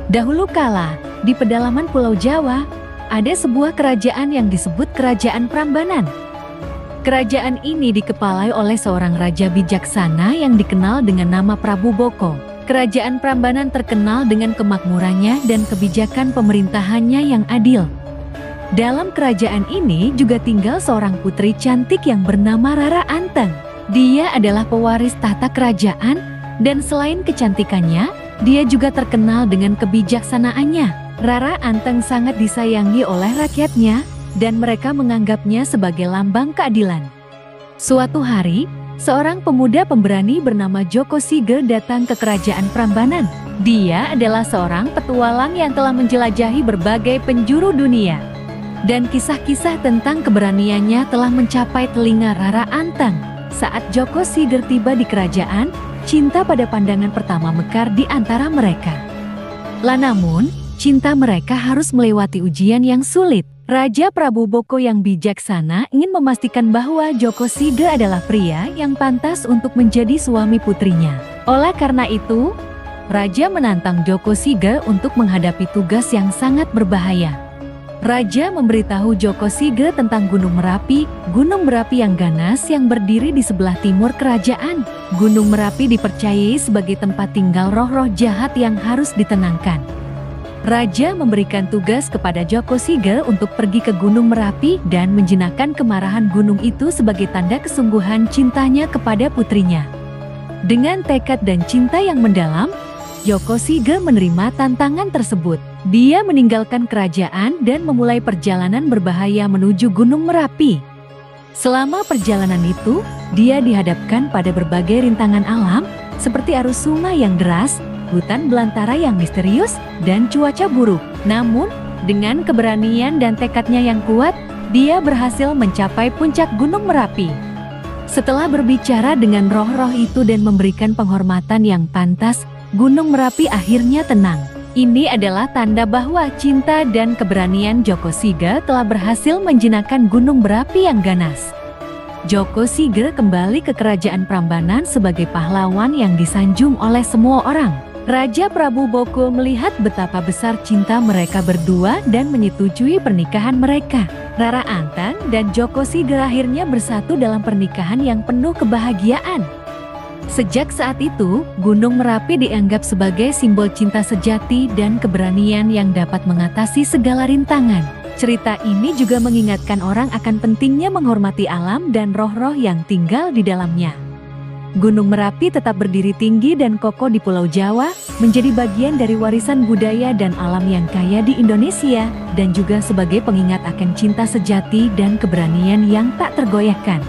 Dahulu kala, di pedalaman Pulau Jawa, ada sebuah kerajaan yang disebut Kerajaan Prambanan. Kerajaan ini dikepalai oleh seorang raja bijaksana yang dikenal dengan nama Prabu Boko. Kerajaan Prambanan terkenal dengan kemakmurannya dan kebijakan pemerintahannya yang adil. Dalam kerajaan ini juga tinggal seorang putri cantik yang bernama Rara Anteng. Dia adalah pewaris tahta kerajaan, dan selain kecantikannya, dia juga terkenal dengan kebijaksanaannya. Rara Anteng sangat disayangi oleh rakyatnya, dan mereka menganggapnya sebagai lambang keadilan. Suatu hari, seorang pemuda pemberani bernama Joko Sige datang ke kerajaan Prambanan. Dia adalah seorang petualang yang telah menjelajahi berbagai penjuru dunia. Dan kisah-kisah tentang keberaniannya telah mencapai telinga Rara Anteng. Saat Joko Sige tiba di kerajaan, cinta pada pandangan pertama mekar di antara mereka. Namun, cinta mereka harus melewati ujian yang sulit. Raja Prabu Boko yang bijaksana ingin memastikan bahwa Joko Sige adalah pria yang pantas untuk menjadi suami putrinya. Oleh karena itu, Raja menantang Joko Sige untuk menghadapi tugas yang sangat berbahaya. Raja memberitahu Joko Sige tentang Gunung Merapi yang ganas yang berdiri di sebelah timur kerajaan. Gunung Merapi dipercayai sebagai tempat tinggal roh-roh jahat yang harus ditenangkan. Raja memberikan tugas kepada Joko Sige untuk pergi ke Gunung Merapi dan menjinakkan kemarahan gunung itu sebagai tanda kesungguhan cintanya kepada putrinya. Dengan tekad dan cinta yang mendalam, Joko Sige menerima tantangan tersebut. Dia meninggalkan kerajaan dan memulai perjalanan berbahaya menuju Gunung Merapi. Selama perjalanan itu, dia dihadapkan pada berbagai rintangan alam, seperti arus sungai yang deras, hutan belantara yang misterius, dan cuaca buruk. Namun, dengan keberanian dan tekadnya yang kuat, dia berhasil mencapai puncak Gunung Merapi. Setelah berbicara dengan roh-roh itu dan memberikan penghormatan yang pantas, Gunung Merapi akhirnya tenang. Ini adalah tanda bahwa cinta dan keberanian Joko Sige telah berhasil menjinakkan gunung berapi yang ganas. Joko Sige kembali ke kerajaan Prambanan sebagai pahlawan yang disanjung oleh semua orang. Raja Prabu Boko melihat betapa besar cinta mereka berdua dan menyetujui pernikahan mereka. Rara Anteng dan Joko Sige akhirnya bersatu dalam pernikahan yang penuh kebahagiaan. Sejak saat itu, Gunung Merapi dianggap sebagai simbol cinta sejati dan keberanian yang dapat mengatasi segala rintangan. Cerita ini juga mengingatkan orang akan pentingnya menghormati alam dan roh-roh yang tinggal di dalamnya. Gunung Merapi tetap berdiri tinggi dan kokoh di Pulau Jawa, menjadi bagian dari warisan budaya dan alam yang kaya di Indonesia, dan juga sebagai pengingat akan cinta sejati dan keberanian yang tak tergoyahkan.